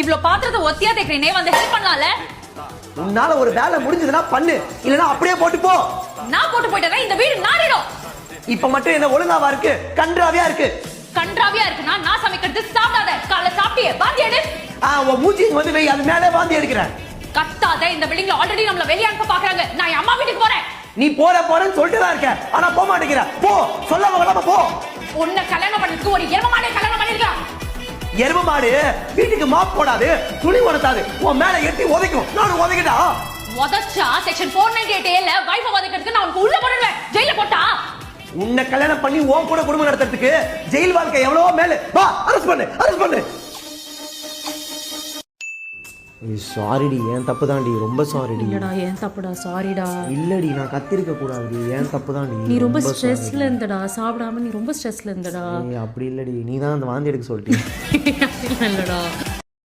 இவ்ளோ பாத்திரத்தை ஒத்தியா தேக்கிறீனே வந்து ஹெல்ப் பண்ணலாம்ல. உன்னால ஒரு வேலை முடிஞ்சதுன்னா பண்ணு, இல்லனா அப்படியே போட்டு போ. நான் போட்டு போயிட்டேன்னா இந்த வீடு நாரிடும். இப்ப மட்டும் என்ன ஒழுங்காவா இருக்கு? கன்றாவியா இருக்கு. கன்றாவியா இருக்குன்னா நான் சமைக்கிறது சாப்பிடாத. காலைல சாப்பிட்டியே வாந்தி எடு. உன் மூஞ்சி வந்து வை, அது மேலே வாந்தி எடுக்கிறேன். கத்தாத. இந்த பில்டிங்ல ஆல்ரெடி நம்மள வெளிய அனுப்ப பாக்குறாங்க. நான் என் அம்மா வீட்டுக்கு போறேன். நீ போறேன்னு சொல்லிட்டு தான் இருக்க, ஆனா போக மாட்டேங்கிற. போ, சொல்லாம கொள்ளாம போ. உன்னை கல்யாணம் பண்ணிட்டு ஒரு எரும மாடை கல்யாணம் பண்ணிருக்கான். எரும மாடு வீட்டுக்கு மாப் போடாது, துணி உணர்த்தாது, உன் மேல எட்டி உதைக்கும். நானும் உதைக்கிட்டா? உதச்சா செக்ஷன் 498 வைஃப் உதைக்கிறதுக்கு நான் உனக்கு உள்ள போடுவேன். ஜெயில போட்டா உன்னை கல்யாணம் பண்ணி உன் கூட குடும்பம் நடத்துறதுக்கு ஜெயில் வாழ்க்கை எவ்வளவோ மேல. வா, அரெஸ்ட் பண்ணு. சாரிடி, ஏன் தப்பு தான்டி, ரொம்ப சாரிடி. இல்லடா ஏன் தப்புடா, சாரிடா. இல்லடி, நான் கத்திருக்க கூடாதுடி, ஏன் தப்பு தான்டி. நீ ரொம்ப ஸ்ட்ரெஸ்ல இருந்தடா, சாப்பிடாம நீ ரொம்ப ஸ்ட்ரெஸ்ல இருந்தடா. அப்படி இல்லடி, நீ தான் அந்த வாந்தி எடுக்க சொல்லிட்டீங்க. இல்லடா